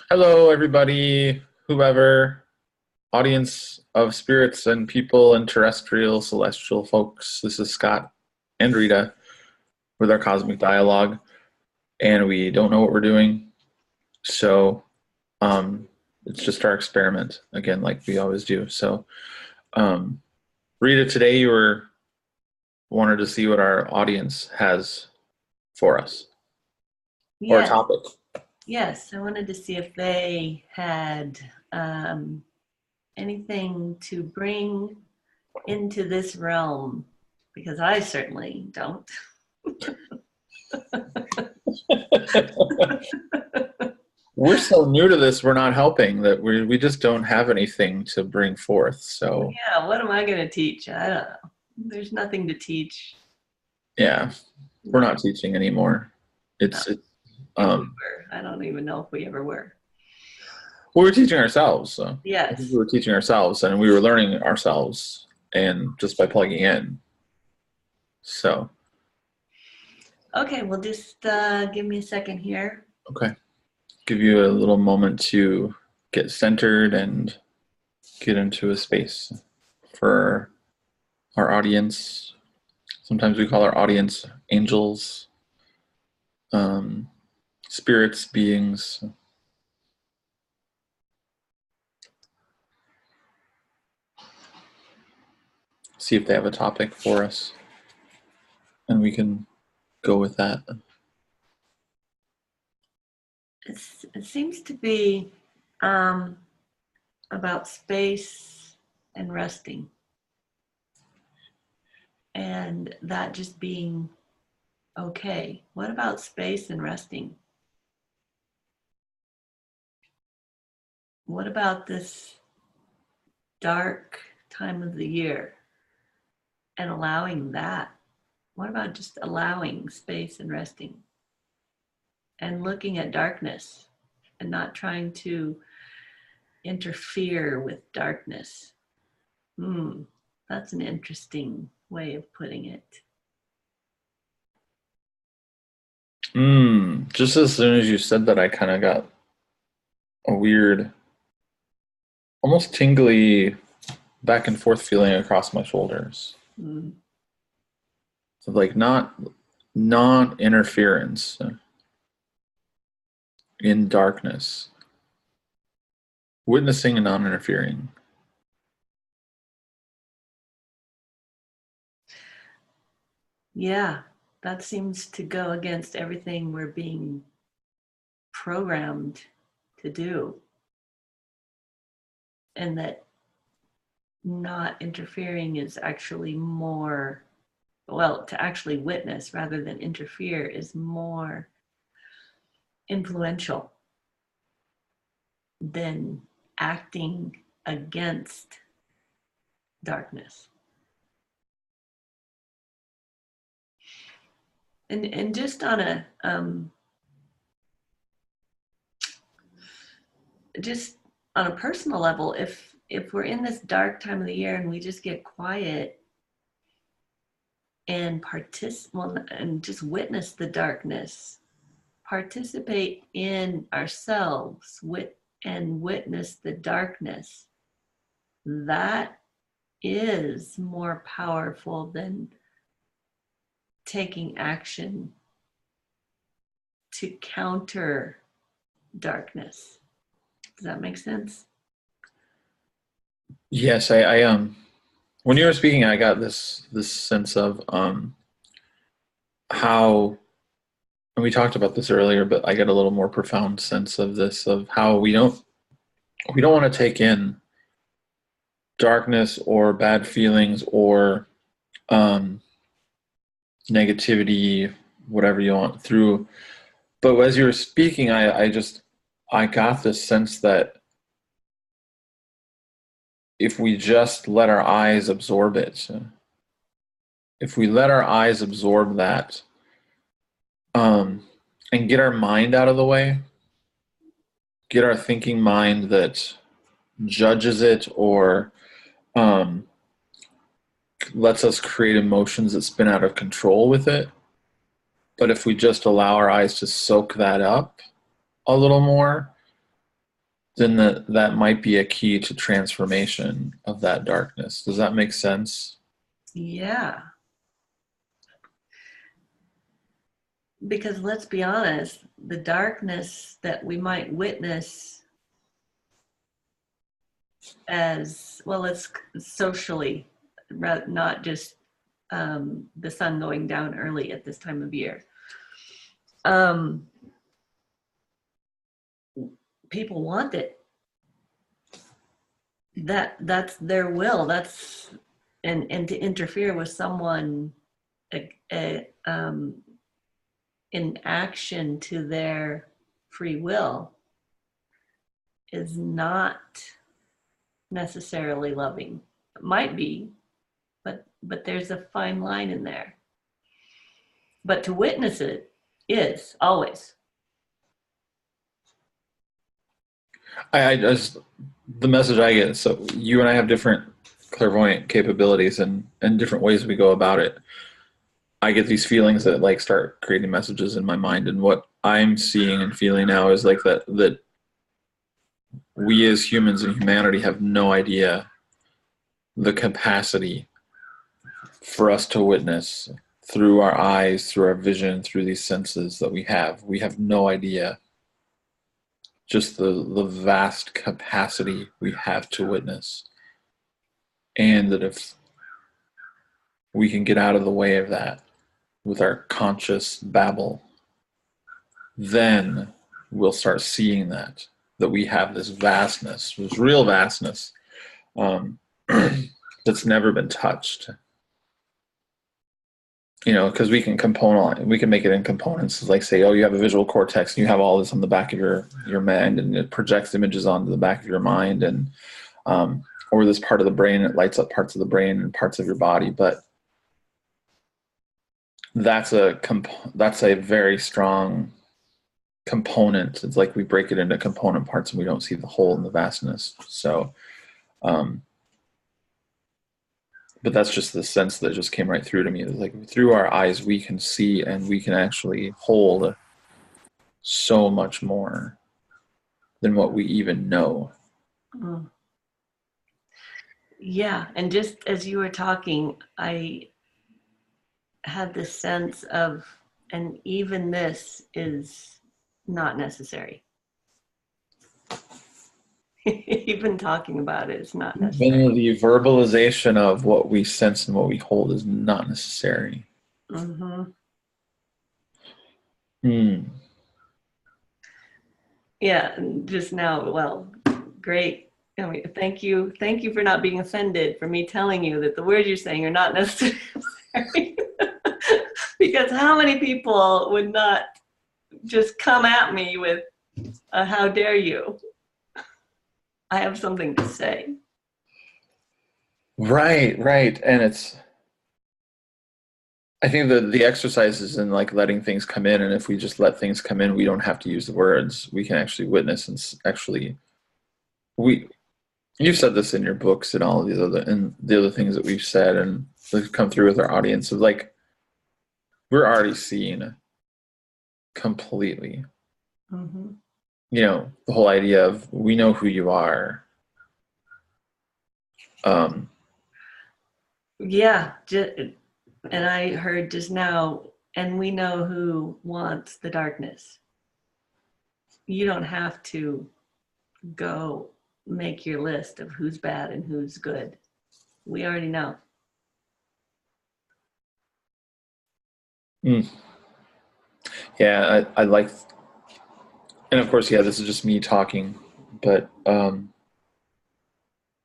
Hello, everybody, whoever, audience of spirits and people and terrestrial celestial folks. This is Scott and Rita with our cosmic dialogue, and we don't know what we're doing, so it's just our experiment again, like we always do. So, um, Rita, today you were wanted to see what our audience has for us or a Yes, topic. yes. I wanted to see if they had anything to bring into this realm, because I certainly don't. We're so new to this, we're not helping that we just don't have anything to bring forth. So Yeah, what am I going to teach? I don't know. There's nothing to teach. yeah, we're No, not teaching anymore. no. It's If we um were, I don't even know if we ever were. we're teaching ourselves. So I think we Yes. were teaching ourselves and we were learning ourselves and just by plugging in. So Okay, well, just give me a second here. okay. Give you a little moment to get centered and get into a space for our audience. Sometimes we call our audience angels, um, spirits, beings. See if they have a topic for us, and we can go with that. It seems to be um, about space and resting, and that just being okay. What about space and resting? What about this dark time of the year and allowing that? What about just allowing space and resting and looking at darkness and not trying to interfere with darkness? That's an interesting way of putting it. Just as soon as you said that, I kind of got a weird, almost tingly back and forth feeling across my shoulders. Mm. So like not non-interference in darkness, witnessing and non-interfering. Yeah, that seems to go against everything we're being programmed to do. And that not interfering is actually more, well, to actually witness rather than interfere is more influential than acting against darkness. And just on a just on a personal level, if we're in this dark time of the year and we just get quiet and and just witness the darkness, participate in ourselves and witness the darkness, that is more powerful than taking action to counter darkness. Does that make sense? Yes, I when you were speaking, I got this sense of how, and we talked about this earlier, but I get a little more profound sense of this of how we don't want to take in darkness or bad feelings or um, negativity, whatever you want through. But as you were speaking, I got this sense that if we just let our eyes absorb it, if we let our eyes absorb that, um, and get our mind out of the way, get our thinking mind that judges it or um, lets us create emotions that spin out of control with it. But if we just allow our eyes to soak that up a little more, then that might be a key to transformation of that darkness. Does that make sense? Yeah. Because let's be honest, the darkness that we might witness as well as socially, not just the sun going down early at this time of year. People want it. That's their will. That's and to interfere with someone in action to their free will is not necessarily loving. It might be, but there's a fine line in there. But to witness it is always. I just, the message I get, so you and I have different clairvoyant capabilities and different ways we go about it. I get these feelings that like start creating messages in my mind, and what I'm seeing and feeling now is like that we as humans and humanity have no idea the capacity for us to witness through our eyes, through our vision, through these senses that we have. We have no idea just the vast capacity we have to witness. And that if we can get out of the way of that with our conscious babble, then we'll start seeing that we have this vastness, this real vastness, that's never been touched. You know, because we can make it in components. Like say, oh, you have a visual cortex, and you have all this on the back of your mind, and it projects images onto the back of your mind, and or this part of the brain, it lights up parts of the brain and parts of your body. But that's a very strong component. It's like we break it into component parts, and we don't see the whole and the vastness. So. But that's just the sense that just came right through to me. It's like through our eyes, we can see and we can actually hold so much more than what we even know. Mm. Yeah, and just as you were talking, I had this sense of, and even this is not necessary. Even talking about it is not necessary. Even the verbalization of what we sense and what we hold is not necessary. Mm-hmm. Yeah, just now, well, great. I mean, thank you for not being offended for me telling you that the words you're saying are not necessary. Because how many people would not just come at me with, how dare you? I have something to say. Right. And I think that the exercise is in like letting things come in, and if we just let things come in, we don't have to use the words. We can actually witness and actually, you've said this in your books and all of the other things that we've said and they've come through with our audience of like, we're already seeing completely. Mm-hmm. You know, the whole idea of we know who you are. Yeah, and I heard just now, and we know who wants the darkness. You don't have to go make your list of who's bad and who's good. We already know. Yeah, I like, and of course, yeah, this is just me talking, but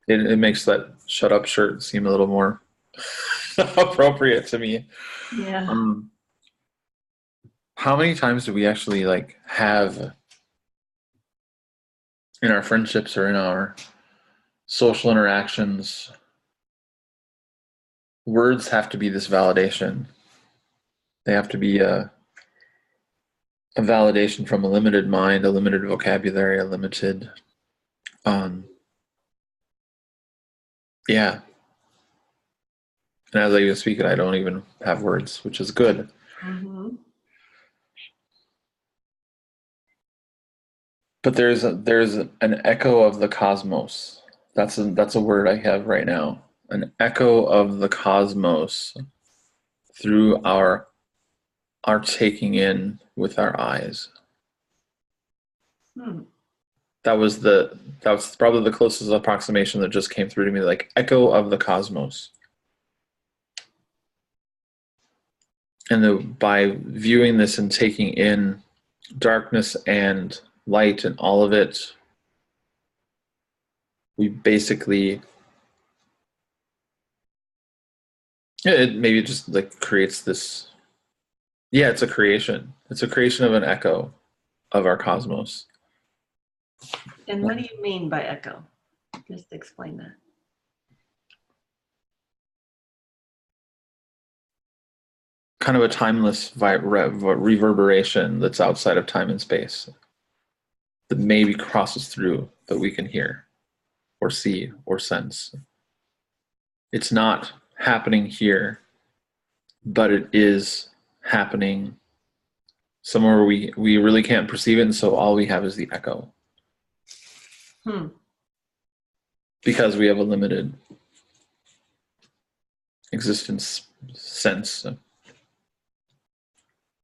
it makes that shut up shirt seem a little more appropriate to me. Yeah. How many times do we actually like have in our friendships or in our social interactions, words have to be this validation. They have to be a validation from a limited mind, a limited vocabulary, a limited, yeah. And as I even speak it, I don't even have words, which is good. Mm-hmm. But there's an echo of the cosmos. That's a word I have right now. An echo of the cosmos through our taking in with our eyes. Hmm. That was probably the closest approximation that just came through to me, like echo of the cosmos. And by viewing this and taking in darkness and light and all of it, we basically, it maybe just like creates this. Yeah, it's a creation. It's a creation of an echo of our cosmos. And what do you mean by echo? Just explain that. Kind of a timeless reverberation that's outside of time and space that maybe crosses through that we can hear or see or sense. It's not happening here, but it is happening somewhere we really can't perceive it, and so all we have is the echo Hmm. because we have a limited existence sense.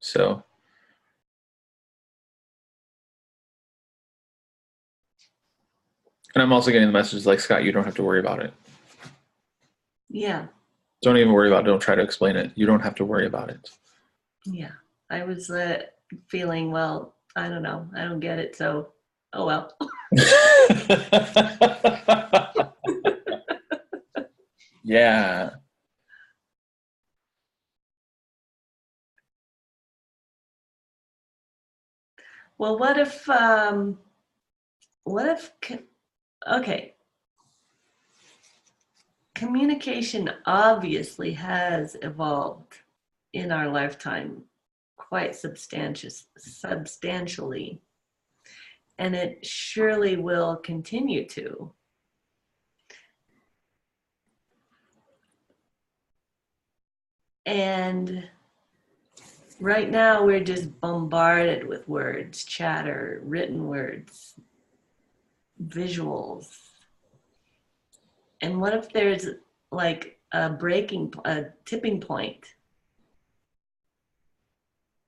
So, and I'm also getting the message like, Scott, you don't have to worry about it. Yeah. Don't even worry about it. Don't try to explain it. You don't have to worry about it. Yeah. I was feeling, well, I don't know. I don't get it. So, oh well. Yeah. Well, what if, okay, communication obviously has evolved in our lifetime quite substantially, and it surely will continue to. And right now we're just bombarded with words, chatter, written words, visuals. And what if there's like a tipping point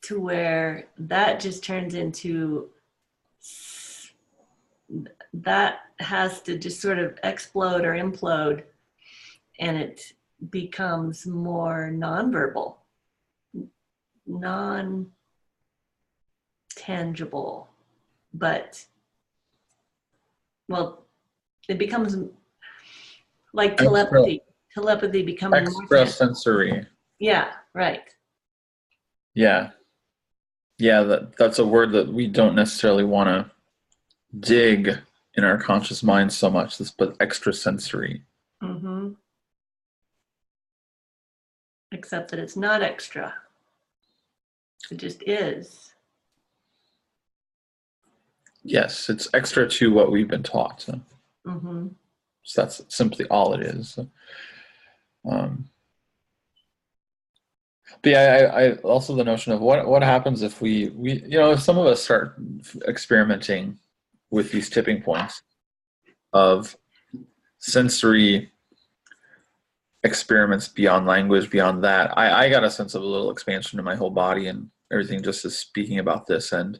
to where that just turns into, that has to just sort of explode or implode, and it becomes more nonverbal, non tangible, but, well, it becomes like Extra, telepathy becoming more tangible. extrasensory. Yeah, right. Yeah. Yeah, that's a word that we don't necessarily want to dig in our conscious mind so much. This, but extrasensory. Mm-hmm. Except that it's not extra. It just is. Yes, it's extra to what we've been taught. So, Mm-hmm. so that's simply all it is. Um, but yeah, I also the notion of what happens if we if some of us start experimenting with these tipping points of sensory experiments beyond language, beyond that. I got a sense of a little expansion in my whole body and everything just as speaking about this. And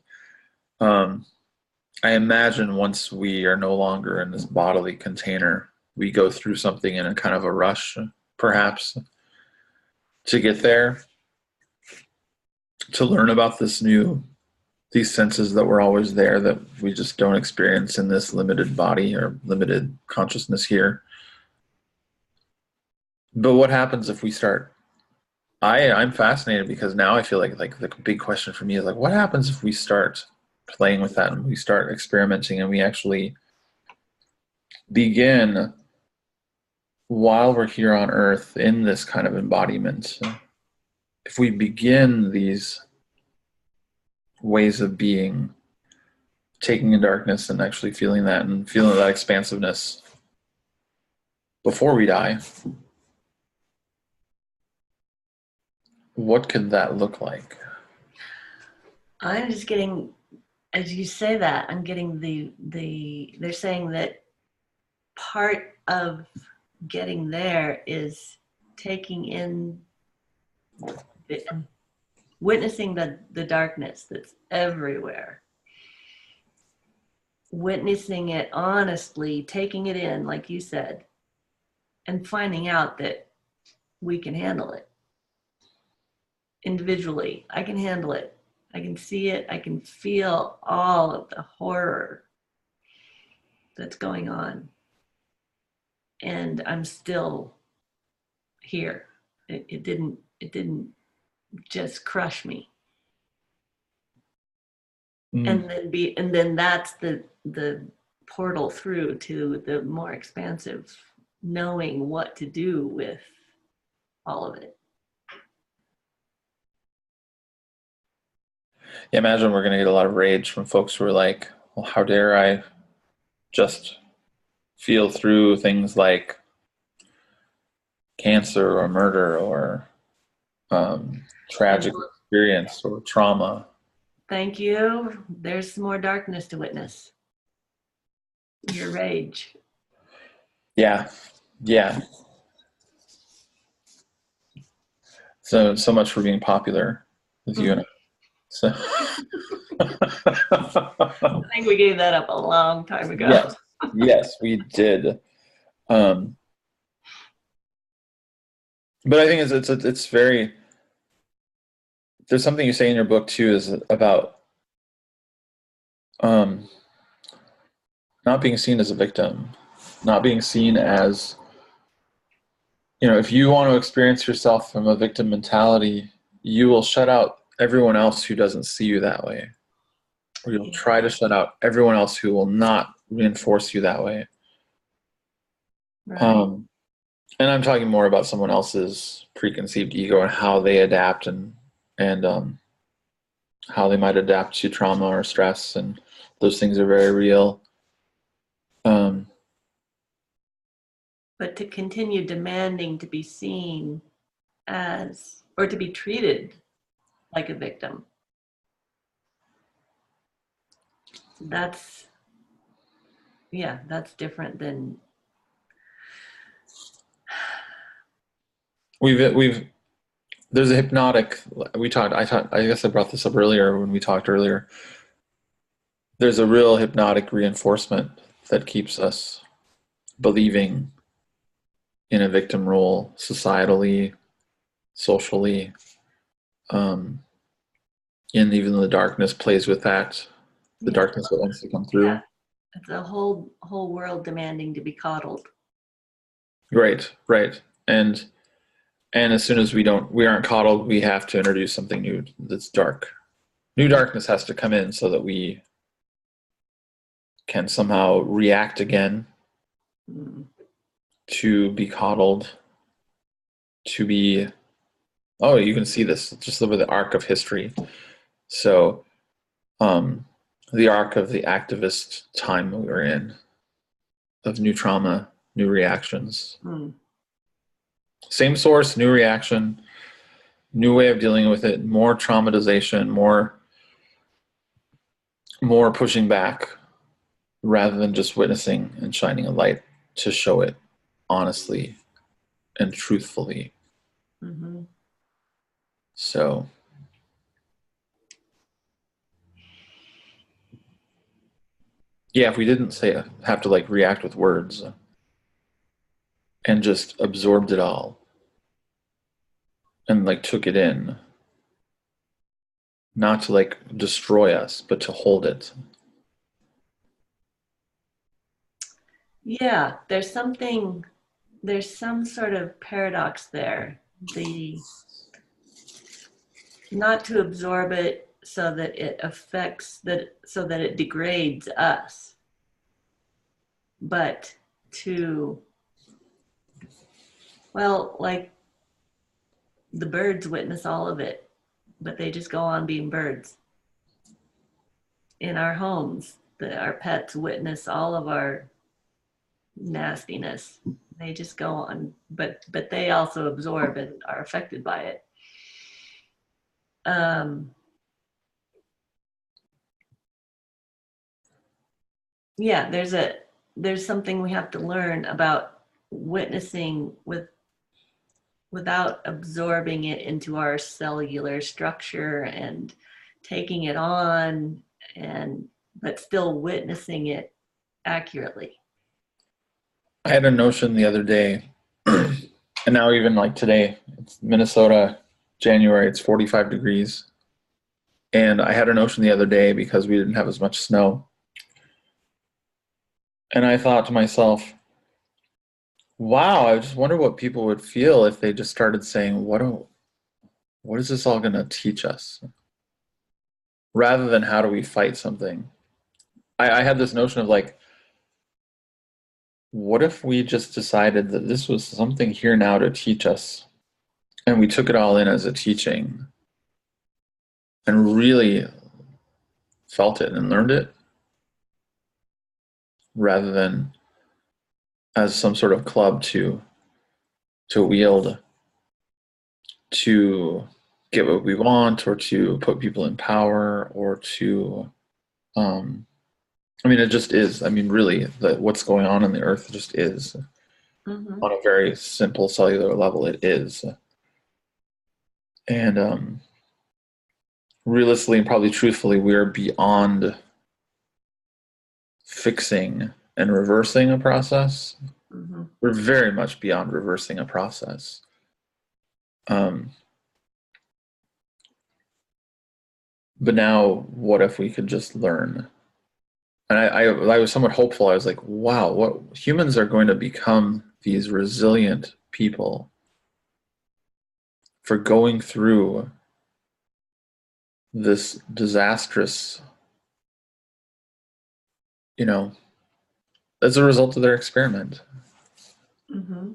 um, I imagine once we are no longer in this bodily container, we go through something in a kind of a rush, perhaps, to get there, to learn about these senses that were always there that we just don't experience in this limited body or limited consciousness here. But what happens if we start I'm fascinated because now I feel like the big question for me is like, what happens if we start playing with that and we start experimenting and we actually begin while we're here on Earth in this kind of embodiment? If we begin these ways of being, taking in darkness and actually feeling that and feeling that expansiveness before we die, what could that look like? I'm just getting as you say that, I'm getting they're saying that part of getting there is taking in the, witnessing the darkness that's everywhere, witnessing it honestly, taking it in, like you said, and finding out that we can handle it individually. I can handle it. I can see it. I can feel all of the horror that's going on. And I'm still here. It didn't just crush me. Mm. And then that's the portal through to the more expansive knowing what to do with all of it. Yeah, imagine we're going to get a lot of rage from folks who are like, well, how dare I just feel through things like cancer or murder or tragic experience or trauma. Thank you. There's more darkness to witness. Your rage. Yeah, yeah. So much for being popular with you and I. So. I think we gave that up a long time ago. Yes, yes, we did. But I think it's very. There's something you say in your book too is about um, not being seen as a victim, not being seen as, if you want to experience yourself from a victim mentality, you will shut out everyone else who doesn't see you that way, or you'll try to shut out everyone else who will not reinforce you that way. Right. And I'm talking more about someone else's preconceived ego and how they adapt and how they might adapt to trauma or stress, and those things are very real. But to continue demanding to be seen as, or to be treated like a victim, that's different than. We've there's a hypnotic. I guess I brought this up earlier when we talked earlier. There's a real hypnotic reinforcement that keeps us believing in a victim role societally, socially, and even the darkness plays with that. The darkness that wants to come through. Yeah, it's a whole world demanding to be coddled. Right, right. And as soon as we aren't coddled, we have to introduce something new that's dark. New darkness has to come in so that we can somehow react again, to be coddled, to be, oh, you can see this just over the arc of history. So the arc of the activist time we were in, of new trauma, new reactions. Same source, new reaction, new way of dealing with it, more traumatization, more pushing back, rather than just witnessing and shining a light to show it honestly and truthfully. Mm-hmm. So yeah, if we didn't have to like react with words and just absorbed it all and like took it in, not to like destroy us, but to hold it. Yeah, there's some sort of paradox there. Not to absorb it so that it affects so that it degrades us, but to, well, like the birds witness all of it, but they just go on being birds. In our homes, our pets witness all of our nastiness. They just go on, but they also absorb and are affected by it. yeah, there's something we have to learn about witnessing without absorbing it into our cellular structure and taking it on, and but still witnessing it accurately. I had a notion the other day, and now even like today, it's Minnesota, January, it's 45 degrees. And I had a notion the other day because we didn't have as much snow. And I thought to myself, wow, I just wonder what people would feel if they just started saying, what is this all going to teach us? Rather than how do we fight something. I had this notion of like, what if we just decided that this was something here now to teach us, and we took it all in as a teaching and really felt it and learned it, rather than as some sort of club to wield to get what we want, or to put people in power, or to I mean, it just is. I mean, really, what's going on in the earth just is. Mm-hmm. On a very simple cellular level, it is. And realistically and probably truthfully, we are beyond fixing and reversing a process. Mm-hmm. We're very much beyond reversing a process. But now, what if we could just learn? And I was somewhat hopeful. I was like, wow, what humans are going to become these resilient people for going through this disastrous, you know, as a result of their experiment. Mm-hmm.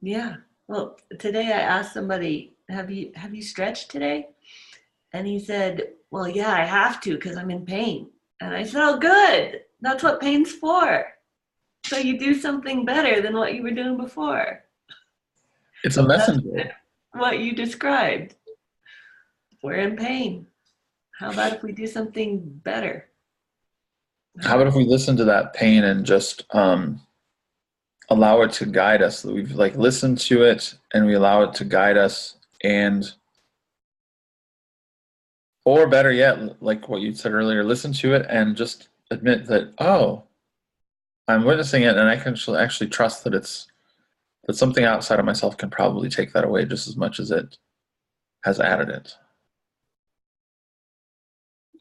Yeah. Well, today I asked somebody, have you stretched today? And he said, well, yeah, I have to because I'm in pain. And I said, oh, good. That's what pain's for. So you do something better than what you were doing before. It's a That's messenger. what you described. We're in pain. How about if we do something better? How How about about if we listen to that pain and just allow it to guide us? We've like listened to it and we allow it to guide us, and or better yet, like what you said earlier, listen to it and just admit that, oh, I'm witnessing it, and I can actually trust that that something outside of myself can probably take that away just as much as it has added it.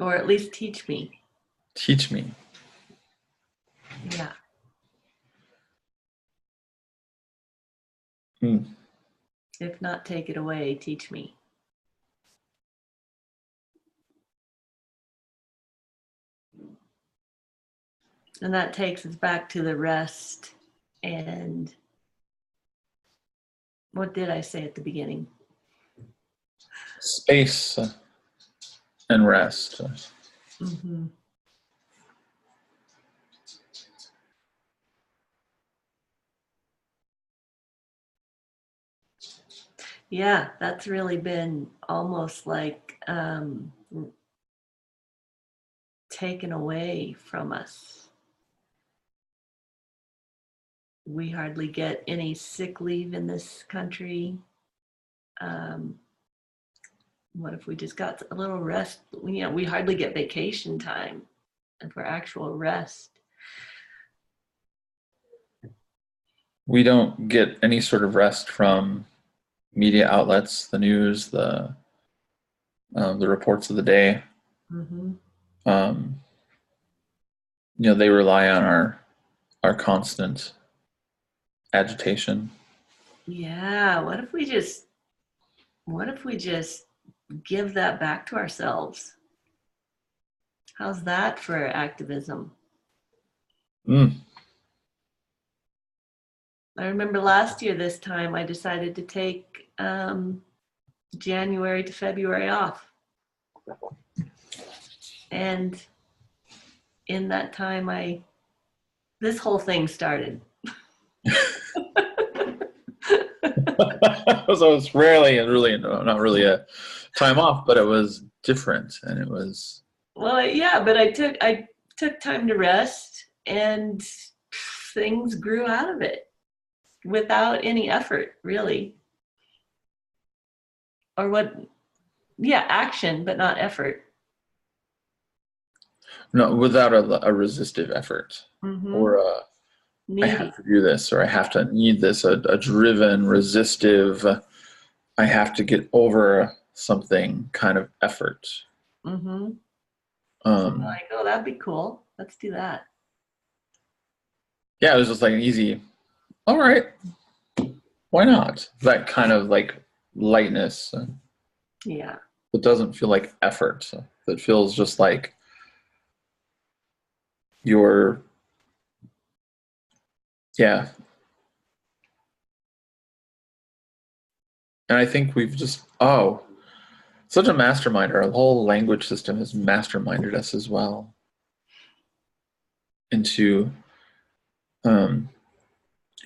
or at least teach me. Teach me. Yeah. Hmm. If not take it away, teach me. And that takes us back to the rest. And what did I say at the beginning? Space and rest. Mm-hmm. Yeah, that's really been almost like taken away from us. We hardly get any sick leave in this country. Um, what if we just got a little rest? We hardly get vacation time and for actual rest. We don't get any sort of rest from media outlets, the news, the reports of the day. Mm-hmm. Um, they rely on our constant agitation. Yeah, what if we just give that back to ourselves? How's that for activism? Mm. I remember last year this time I decided to take January to February off. And in that time this whole thing started. So it's really not really a time off, but it was different, and it was. Well, yeah, but took time to rest, and things grew out of it without any effort, really. Or what, yeah, action, but not effort. No, without a resistive effort, or I Needy. have to do this, or I have to need this, a driven, resistive, I have to get over something kind of effort. Mm-hmm. Um, Like, oh, that'd be cool. Let's do that. yeah, it was just like an easy, all right, why not? That kind of like lightness. Yeah. It doesn't feel like effort. It feels just like you're, yeah. And I think we've just, such a mastermind. Our whole language system has masterminded us as well into um,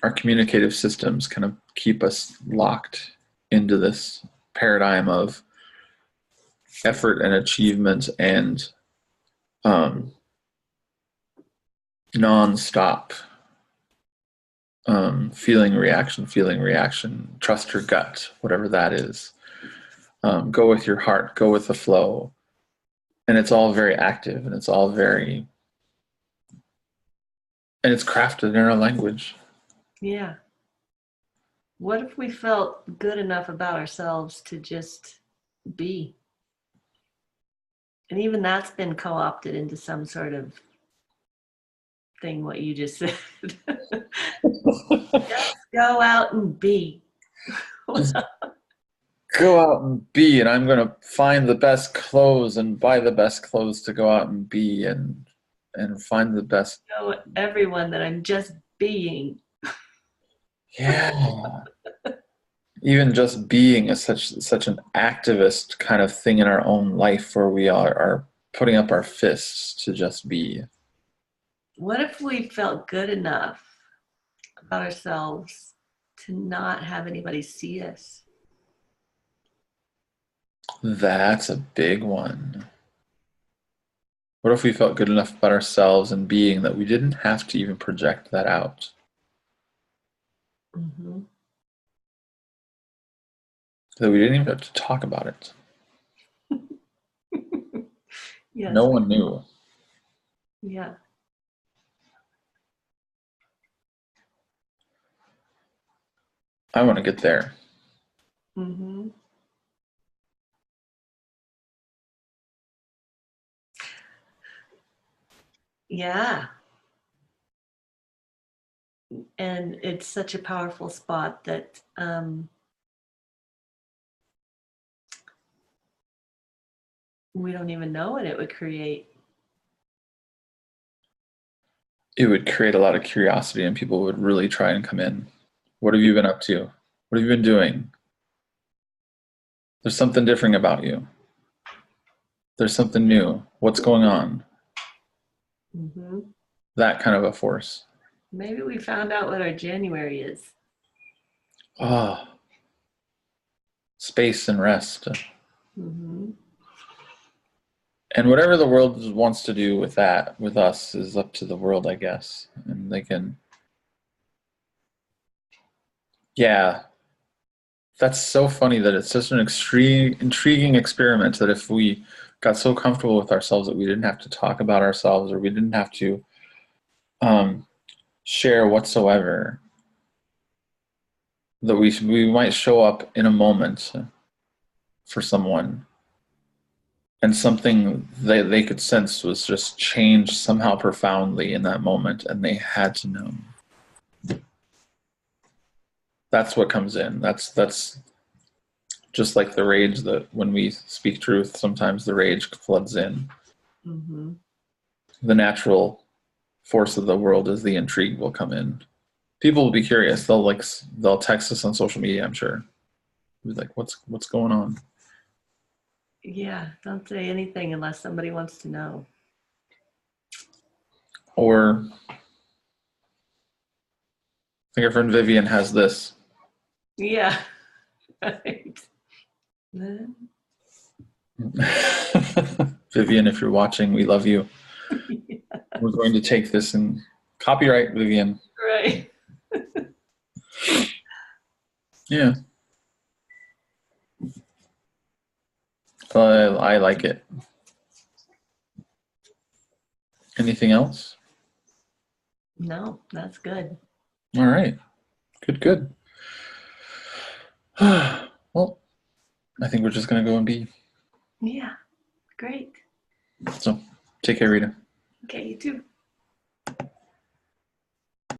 our communicative systems kind of keep us locked into this paradigm of effort and achievement and um, non-stop feeling reaction, trust your gut, whatever that is. Go with your heart, go with the flow. And it's all very active and it's all very, and it's crafted in our language. Yeah. What if we felt good enough about ourselves to just be? And even that's been co-opted into some sort of thing, what you just said. Just go out and be. Just go out and be, and I'm going to find the best clothes and buy the best clothes to go out and be and find the best. Show everyone that I'm just being. Yeah. Even just being is such an activist kind of thing in our own life where we are putting up our fists to just be. What if we felt good enough about ourselves to not have anybody see us? That's a big one. What if we felt good enough about ourselves and being that we didn't have to even project that out? Mm-hmm. That we didn't even have to talk about it. Yes. No one knew. Yeah. I want to get there. Mm-hmm. Yeah. And it's such a powerful spot that we don't even know what it would create. It would create a lot of curiosity and people would really try and come in. What have you been up to? What have you been doing? There's something different about you. There's something new. What's going on? Mm-hmm. That kind of a force. Maybe we found out what our January is. Ah, space and rest. Mm-hmm. And whatever the world wants to do with that, with us, is up to the world, I guess. And they can, yeah, that's so funny that it's such an extreme, intriguing experiment that if we got so comfortable with ourselves that we didn't have to talk about ourselves or we didn't have to um, share whatsoever, that we might show up in a moment for someone and something they could sense was just changed somehow profoundly in that moment and they had to know. That's what comes in. That's just like the rage that when we speak truth, sometimes the rage floods in. Mm-hmm. The natural force of the world is the intrigue will come in. People will be curious. They'll text us on social media, I'm sure. Be like, what's going on? Yeah, don't say anything unless somebody wants to know. Or I think our friend Vivian has this. Yeah, right. Vivian, if you're watching, we love you. We're going to take this and copyright Vivian. Right. Yeah. I like it. Anything else? No, that's good. All right. Good, good. Well, I think we're just going to go and be. Yeah, great. So take care, Rita. Okay, you too.